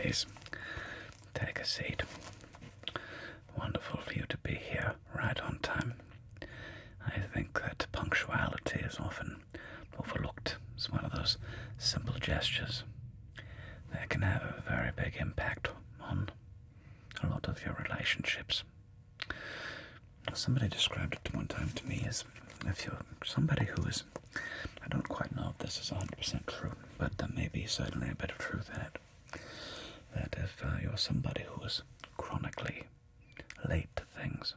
Please take a seat. Wonderful for you to be here right on time. I think that punctuality is often overlooked. It's one of those simple gestures that can have a very big impact on a lot of your relationships. Somebody described it one time to me as if you're somebody who is, I don't quite know if this is 100% true, but there may be certainly a bit of truth in it, that if you're somebody who is chronically late to things,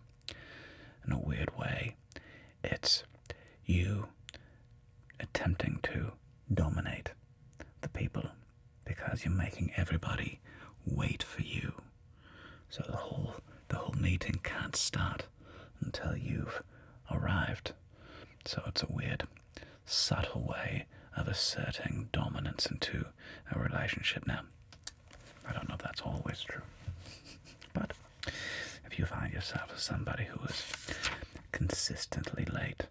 in a weird way, it's you attempting to dominate the people because you're making everybody wait for you. So the whole meeting can't start until you've arrived. So it's a weird, subtle way of asserting dominance into a relationship. Now, I don't know if that's always true, but if you find yourself as somebody who is consistently late,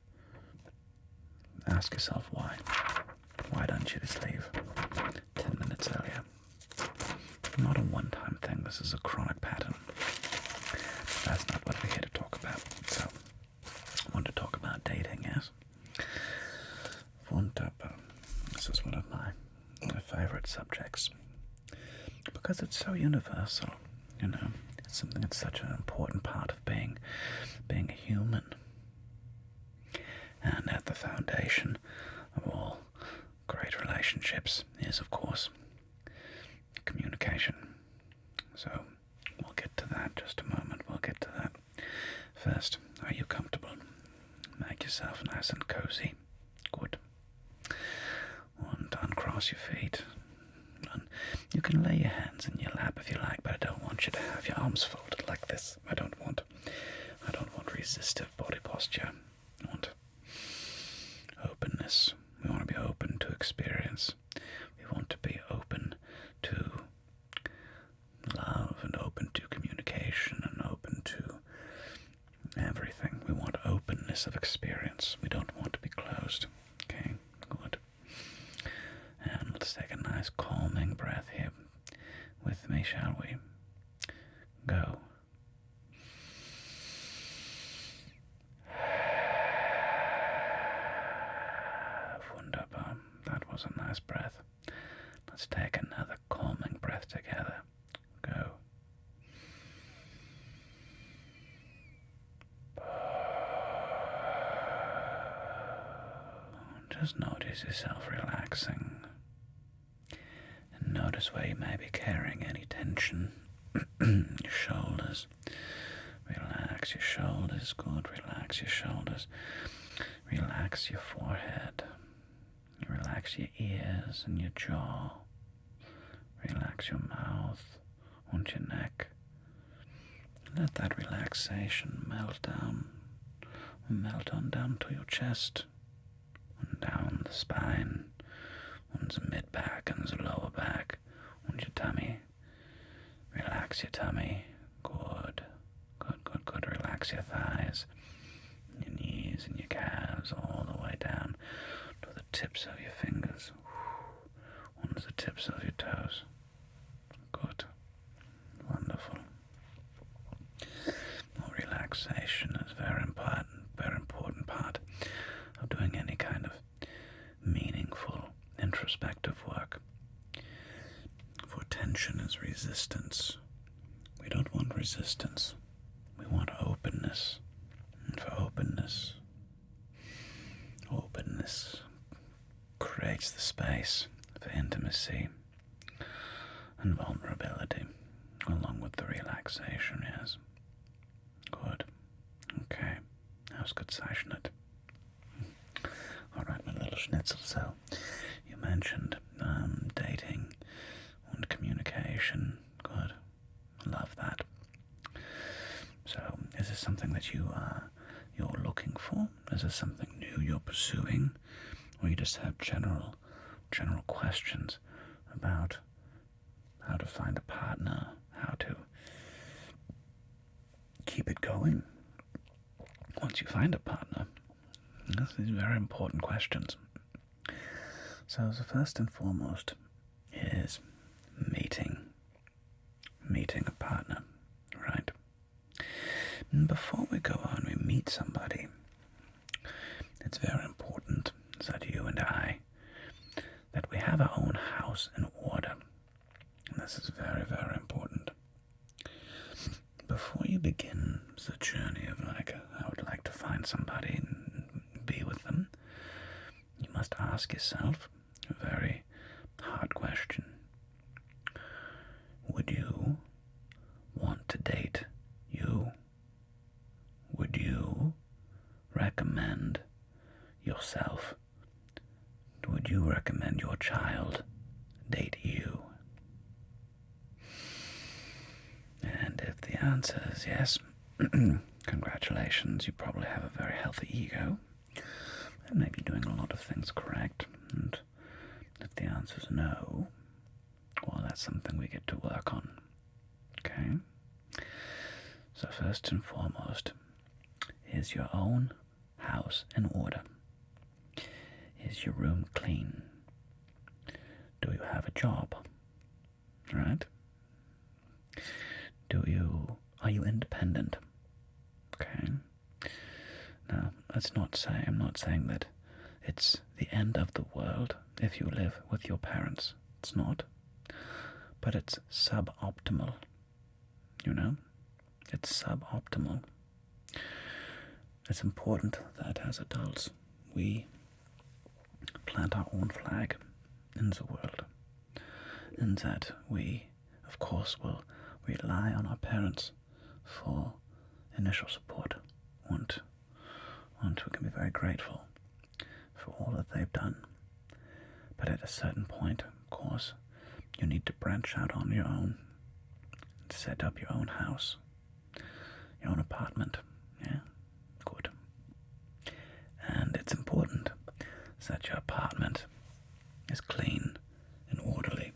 ask yourself why. Why don't you just leave 10 minutes earlier? Not a one-time thing. This is a chronic pattern. That's not what we're here to talk about. So, I want to talk about dating, yes? This is one of my favorite subjects because it's so universal, you know. It's something that's such an important part of being a human. And at the foundation of all great relationships is, of course, communication. So we'll get to that in just a moment. We'll get to that. First, are you comfortable? Make yourself nice and cozy. Good. And uncross your feet. And you can lay your hands in your lap if you like, but I don't want you to have your arms folded like this. I don't want resistive body posture. I want openness. We want to be open to experience. We want to be open to love and open to communication and open to everything. We want openness of experience. We don't want to be closed. Okay, good. And let's take a nice calming breath here with me, shall we? Go. Wunderbar. That was a nice breath. Let's take another calming breath together. Go. Just notice yourself relaxing. And notice where you may be carrying any tension. Your shoulders. Relax your shoulders. Good. Relax your shoulders. Relax your forehead. Relax your ears and your jaw. Relax your mouth and your neck. Let that relaxation melt on down to your chest, and down the spine, and the mid-back and the lower back, and your tummy. Relax your tummy. Good. Relax your thighs, your knees and your calves, all the way down to the tips of your fingers, and the tips of your toes. Good. Wonderful. Well, relaxation is very important part of doing any kind of meaningful introspective work. For tension is resistance. We don't want resistance. We want openness. And for openness creates the space for intimacy and vulnerability, along with the relaxation, yes. Good. Okay. How's good session it? Alright, my little schnitzel. So, you mentioned dating and communication. Good. Love that. So, is this something that you're looking for? Is this something new you're pursuing? Or you just have general questions about how to find a partner, how to keep it going once you find a partner? These are very important questions. So the first and foremost is meeting. meeting a partner, right? And before we go on, we meet somebody. It's very important that you and I, that we have our own house in order. And this is very, very important. Before you begin the journey of I would like to find somebody and be with them, you must ask yourself a very hard question. Would you want to date you? Would you recommend yourself? Would you recommend your child date you? And if the answer is yes, congratulations, you probably have a very healthy ego and maybe doing a lot of things correct. And if the answer is no, well, that's something we get to work on. Okay? So first and foremost, is your own house in order? Is your room clean? Do you have a job? Right? Are you independent? Okay. Now, I'm not saying that it's the end of the world if you live with your parents. It's not. But it's suboptimal. It's suboptimal. It's important that as adults we plant our own flag in the world, and that we, of course, will rely on our parents for initial support, and we can be very grateful for all that they've done. But at a certain point, of course, you need to branch out on your own, set up your own house, your own apartment. Yeah, good. And it's important that your apartment is clean and orderly,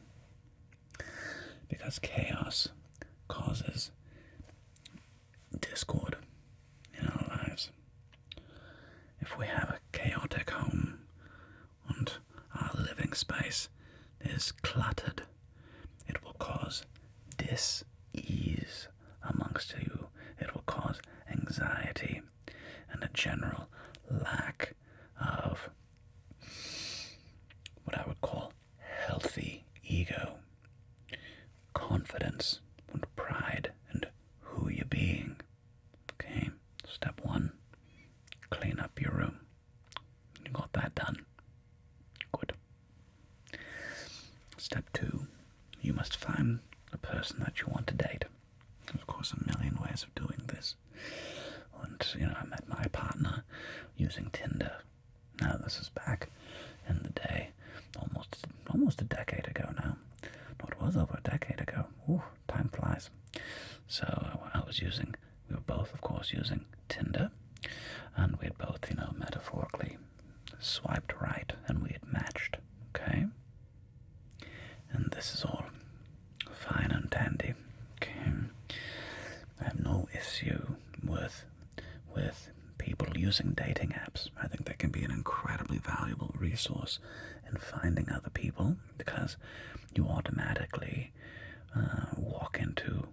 because chaos causes discord in our lives. If we have a chaotic home and our living space is cluttered, it will cause dis-ease amongst you. It will cause anxiety and a general lack of what I would call healthy ego, confidence and pride in who you're being. Okay, step one, clean up your room. You got that done. Good. Step two, you must find a person that you want to date. There's, of course, a million ways of doing this. And, I met my partner using Tinder. Now, this is back in the day, almost a decade ago now. No, it was over a decade ago. Ooh, time flies. So we were both, of course, using Tinder, and we had both, metaphorically swiped right, and we had matched, okay? And this is all fine and dandy, okay? I have no issue with people using dating apps. I think they can be an incredibly valuable resource in finding other people, because you automatically walk into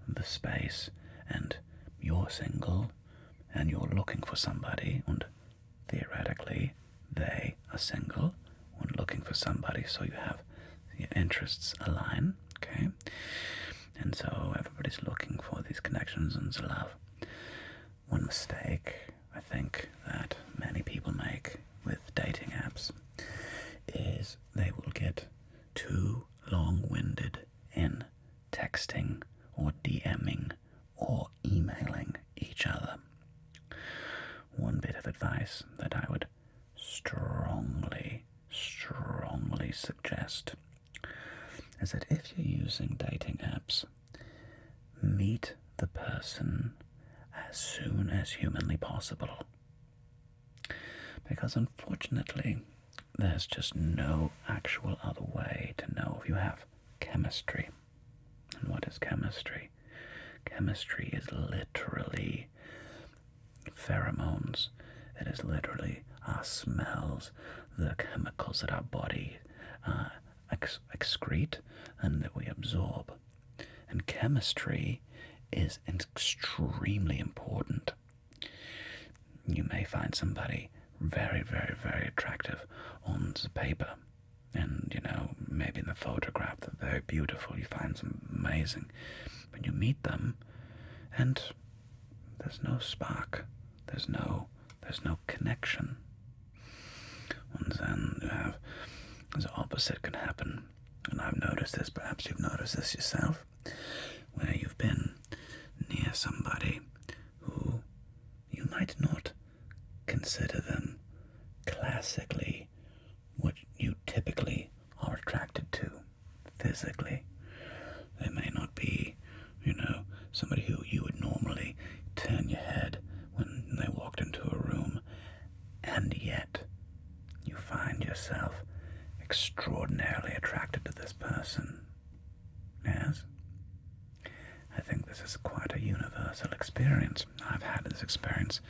the space and you're single and you're looking for somebody, and theoretically they are single and looking for somebody, so you have your interests align, okay? And so everybody's looking for these connections and the love. One mistake I think that many people make with dating apps is they will get too long-winded in texting or DMing or emailing each other. One bit of advice that I would strongly suggest is that if you're using dating apps, meet the person as soon as humanly possible. Because unfortunately, there's just no actual other way to know if you have chemistry. And what is chemistry? Chemistry is literally pheromones. It is literally our smells, the chemicals that our body excrete and that we absorb. And chemistry is extremely important. You may find somebody very, very, very attractive on the paper. And, maybe in the photograph, they're very beautiful. You find them amazing. When you meet them, and there's no spark. There's no connection. And then you have the opposite can happen. And I've noticed this, perhaps you've noticed this yourself, where you've been near somebody who you might not consider them classically what you typically are attracted to physically. They may not be, somebody who you would normally turn your head when they walked into a room, and yet you find yourself extraordinarily attracted to this person. Yes? I think this is quite a universal experience. I've had this experience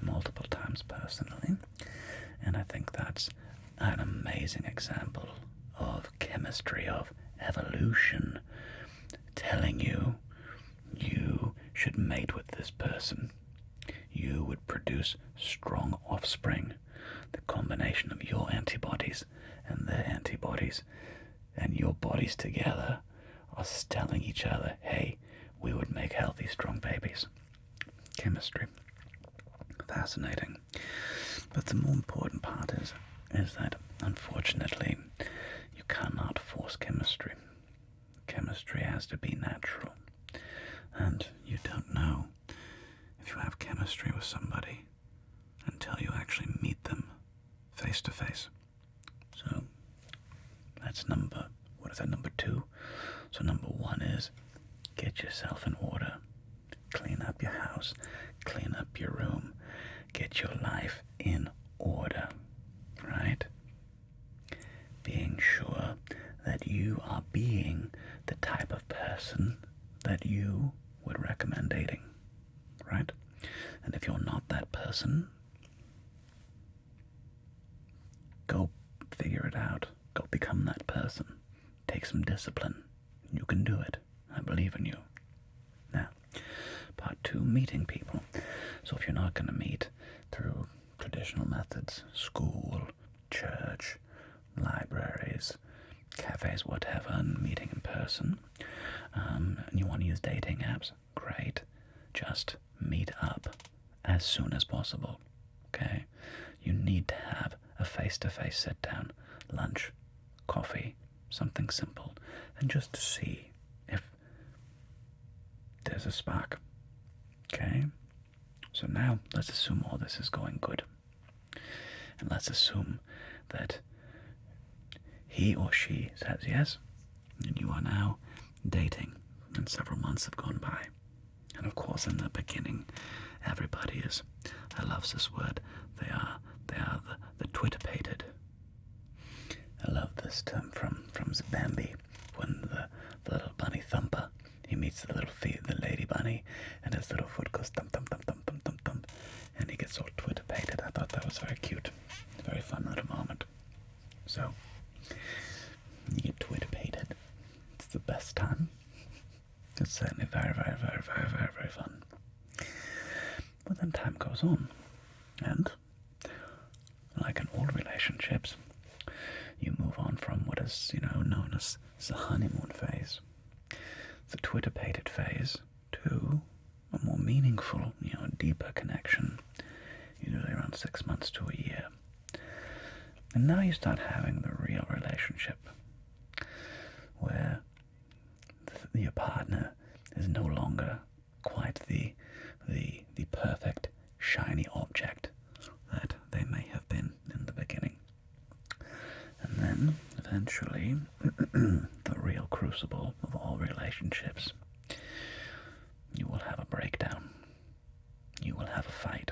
multiple times personally, and I think that's an amazing example of chemistry, of evolution, telling you should mate with this person. You would produce strong offspring. The combination of your antibodies and their antibodies and your bodies together are telling each other, hey, we would make healthy, strong babies. Chemistry. Fascinating. But the more important part is that, unfortunately, you cannot force chemistry. Chemistry has to be natural. And you don't know if you have chemistry with somebody until you actually meet them face to face. So that's number 2. So number 1 is get yourself in order. Clean up your house. Clean up your room. Get your life in order. Right? Being sure that you are being the type of person that you would recommend dating. Right? And if you're not that person, go figure it out. Go become that person. Take some discipline. You can do it. I believe in you. Now, part 2, meeting people. So if you're not going to meet through traditional methods, school, church, libraries, cafes, whatever, and meeting in person, and you want to use dating apps, great. Just meet up as soon as possible. Okay? You need to have a face-to-face sit-down, lunch, coffee, something simple, and just to see if there's a spark. Okay? So now, let's assume all this is going good. And let's assume that he or she says yes, and you are now dating, and several months have gone by. And of course, in the beginning, everybody is, I love this word, they are the Twitter-pated. I love this term from the Bambi, when the little bunny Thumper, he meets the little feet, the lady bunny, and his little foot goes thump, thump, thump, thump, thump, thump, thump, and he gets all Twitter-pated. I thought that was very cute. A very fun little moment. So, you get Twitter-pated. It's the best time. It's certainly very, very, very, very, very, very fun. But then time goes on, and like in all relationships, you move on from what is, known as the honeymoon phase, the Twitter-pated phase, to a more meaningful, deeper connection, usually around 6 months to a year. And now you start having the real relationship, where your partner is no longer quite the perfect, shiny object that they may have been in the beginning. And then, eventually, the real crucible of all relationships, you will have a breakdown. You will have a fight.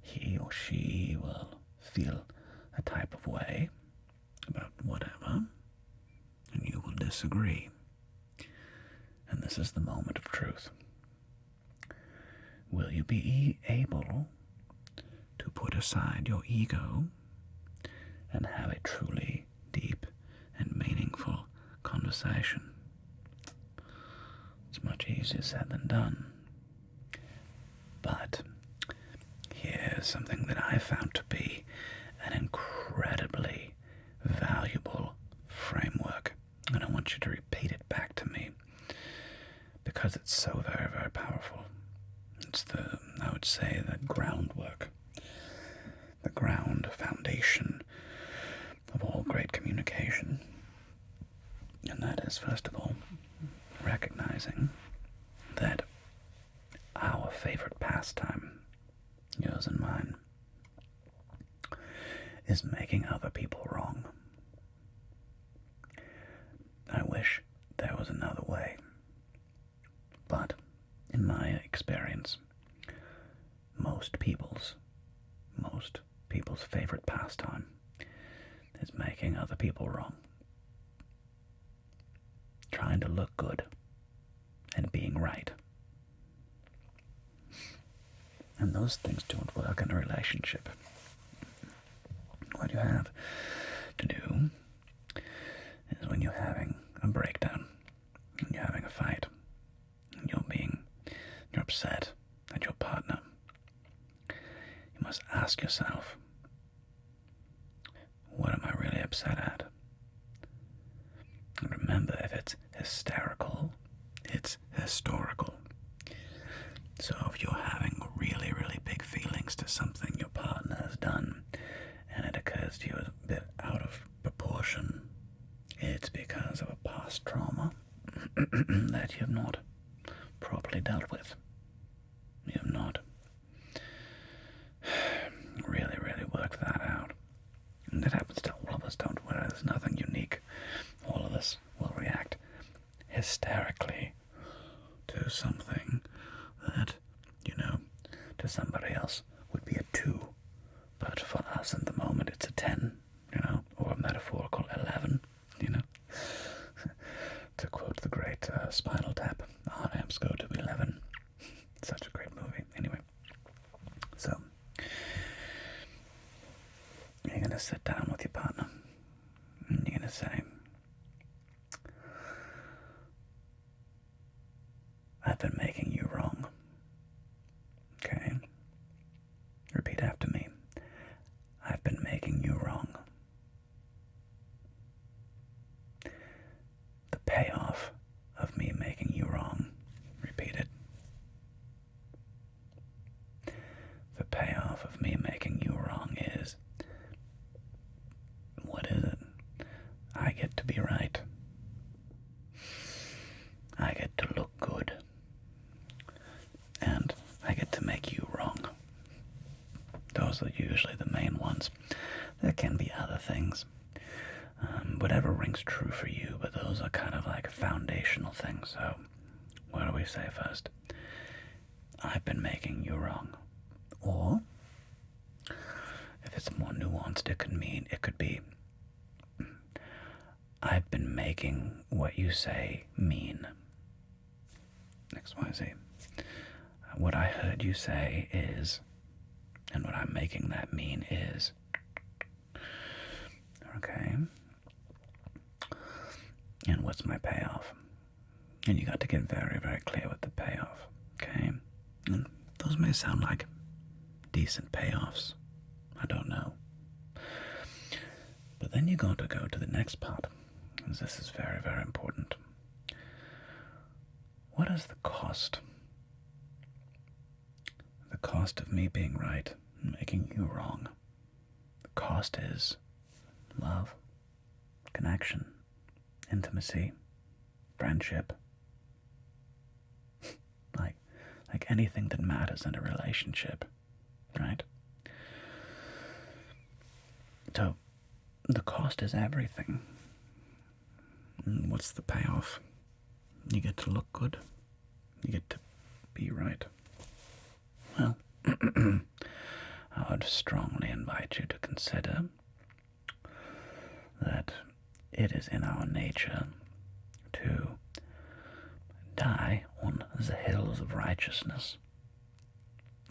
He or she will feel a type of way about whatever, and you will disagree. And this is the moment of truth. Will you be able to put aside your ego and have a truly deep and meaningful conversation? easier said than done. But here's something that I found to be an incredibly valuable framework, and I want you to repeat it back to me because it's so very, very powerful. It's I would say, the groundwork, the ground foundation of all great communication. And that is, first of all, recognizing that our favorite pastime, yours and mine, is making other people wrong. I wish there was another way, but in my experience, most people's favorite pastime is making other people wrong. Trying to look good and being right. And those things don't work in a relationship. What you have to do is, when you're having a breakdown, and you're having a fight, and you're upset at your partner, you must ask yourself, what am I really upset at? And remember, if it's hysterical, it's historical. So if you're having really, really big feelings to something your partner has done, and it occurs to you as a bit out of proportion, it's because of a past trauma that you have not properly dealt with. You have not really, really worked that out. And it happens to all of us, don't worry, there's nothing unique. All of us will react hysterically to something that, to somebody else would be a 2. But for us in the moment, it's a 10, or a metaphorical 11, To quote the great Spinal Tap, our amps go to 11. Such a great movie. Anyway, so you're going to sit down with your partner, and you're going to say, I've been making you wrong. Okay? Repeat after me. I've been making you wrong. The payoff of me making you wrong. Repeat it. The payoff of me making you wrong is, what is it? I get to be right. I get to look good. And I get to make you wrong. Those are usually the main ones. There can be other things. Whatever rings true for you, but those are kind of like foundational things. So, what do we say first? I've been making you wrong. Or, if it's more nuanced, it could be, I've been making what you say mean. XYZ. What I heard you say is, and what I'm making that mean is. Okay? And what's my payoff? And you got to get very, very clear with the payoff. Okay? And those may sound like decent payoffs. I don't know. But then you got to go to the next part, because this is very, very important. What is the cost? The cost of me being right and making you wrong. The cost is love, connection, intimacy, friendship. like anything that matters in a relationship, right? So, the cost is everything. And what's the payoff? You get to look good. You get to be right. Well, I would strongly invite you to consider that it is in our nature to die on the hills of righteousness.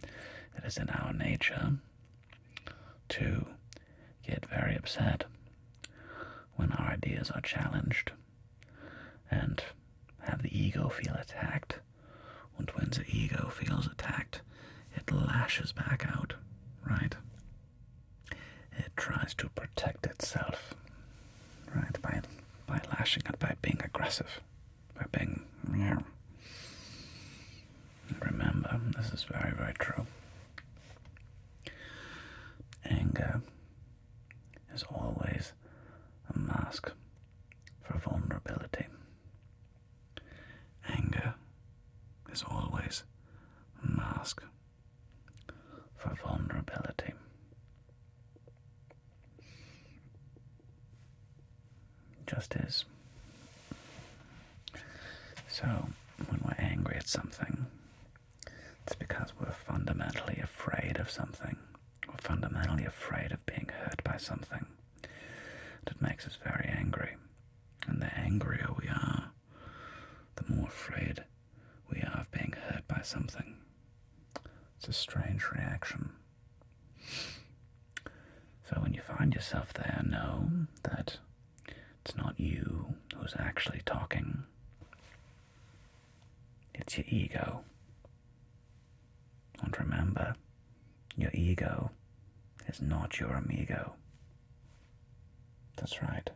It is in our nature to get very upset when our ideas are challenged and have the ego feel attacked And when the ego feels attacked, it lashes back out, right? It tries to protect itself, right? By lashing out, by being aggressive, by being, remember, this is very, very true. Anger is always a mask for vulnerability. Anger is always a mask for vulnerability. Just is. So, when we're angry at something, it's because we're fundamentally afraid of something. We're fundamentally afraid of being hurt by something. That makes us very angry. And the angrier we are, the more afraid we are of being hurt by something. It's a strange reaction. So when you find yourself there, know that it's not you who's actually talking. It's your ego. And remember, your ego is not your amigo. That's right.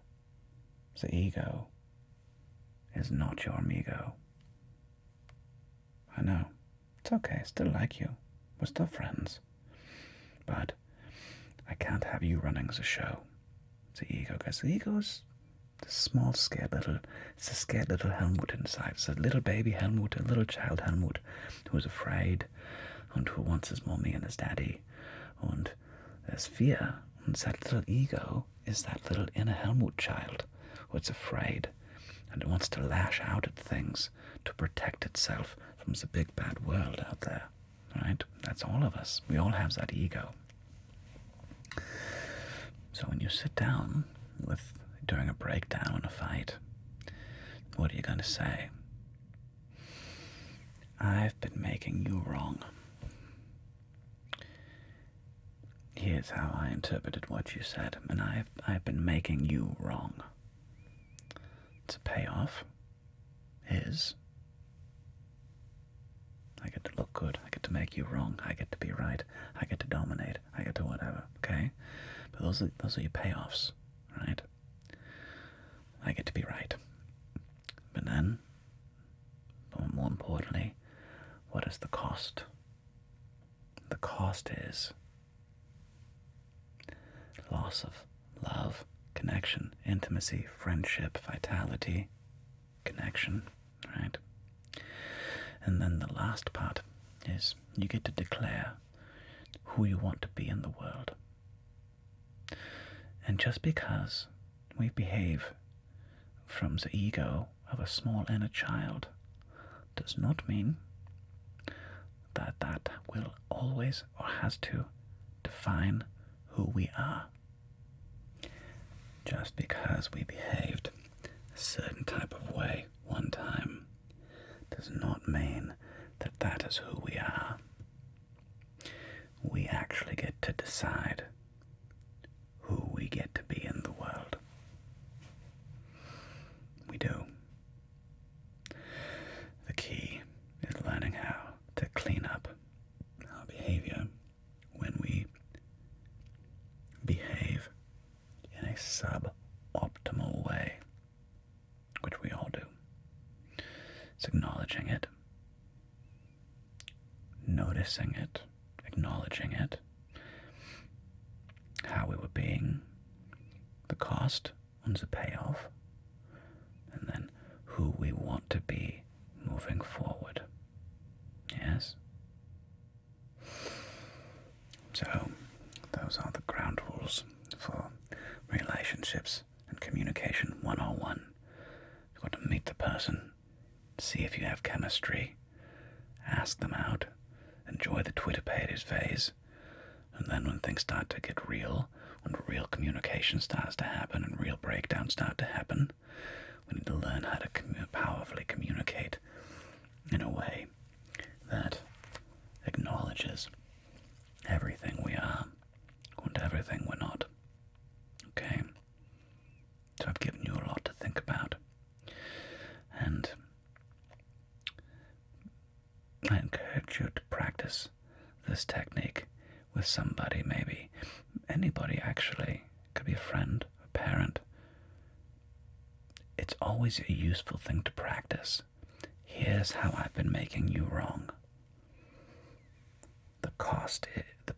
The ego is not your amigo. I know. It's okay. I still like you. We're still friends. But I can't have you running the show. The ego, because the ego's the small, scared little, it's a scared little helmut inside. It's a little baby helmut, a little child helmut who's afraid and who wants his mommy and his daddy. And there's fear. And that little ego is that little inner helmut child who's afraid and it wants to lash out at things to protect itself from the big bad world out there. Right? That's all of us. We all have that ego. So when you sit down during a breakdown in a fight, what are you going to say? I've been making you wrong. Here's how I interpreted what you said, and I've been making you wrong. The payoff is I get to look good, I get to make you wrong, I get to be right, I get to dominate, I get to whatever, okay? But those are your payoffs, right? I get to be right. But then, more importantly, what is the cost? The cost is loss of love, connection, intimacy, friendship, vitality, connection, right? And then the last part is you get to declare who you want to be in the world. And just because we behave from the ego of a small inner child does not mean that that will always or has to define who we are. Just because we behaved a certain type of way one time does not mean that that is who we are. We actually get to decide who we get to be in the world. We do. The key is learning how to clean up our behavior when we behave in a suboptimal way, which we all do. It's acknowledging it, noticing it, acknowledging it, how we were being, the cost and the payoff, and then who we want to be moving forward. Yes? So, those are the ground rules for relationships and communication 101. You've got to meet the person, see if you have chemistry, ask them out, enjoy the Twitter pages phase, and then when things start to get real, when real communication starts to happen and real breakdowns start to happen, we need to learn how to powerfully communicate in a way that acknowledges everything we are and everything we're not. Okay? So I've given you a lot to think about. And this technique with somebody, maybe anybody actually, could be a friend, a parent, it's always a useful thing to practice. Here's how I've been making you wrong. The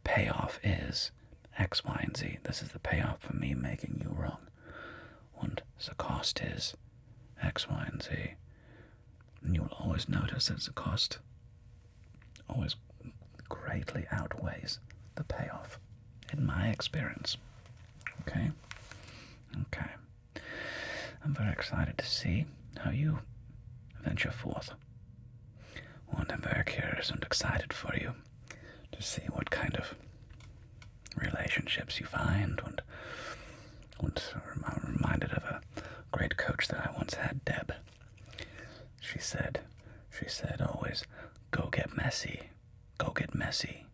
payoff is X, Y, and Z. This is the payoff for me making you wrong. And the cost is X, Y, and Z. And you will always notice that the cost always greatly outweighs the payoff, in my experience. Okay? Okay. I'm very excited to see how you venture forth. And I'm very curious and excited for you to see what kind of relationships you find. And I'm reminded of a great coach that I once had, Deb. She said always, go get messy. Go get messy.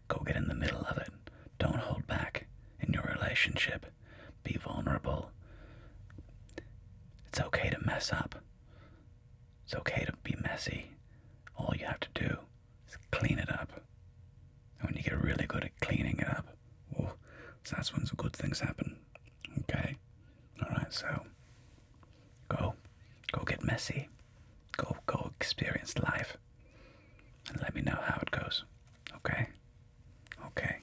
Go get in the middle of it. Don't hold back in your relationship. Be vulnerable. It's okay to mess up. It's okay to be messy. All you have to do is clean it up. And when you get really good at cleaning it up, that's when some good things happen. Okay? Alright, so go get messy. Go experience life. And let me know how it goes. Okay? Okay.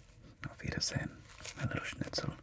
Auf Wiedersehen, my little schnitzel.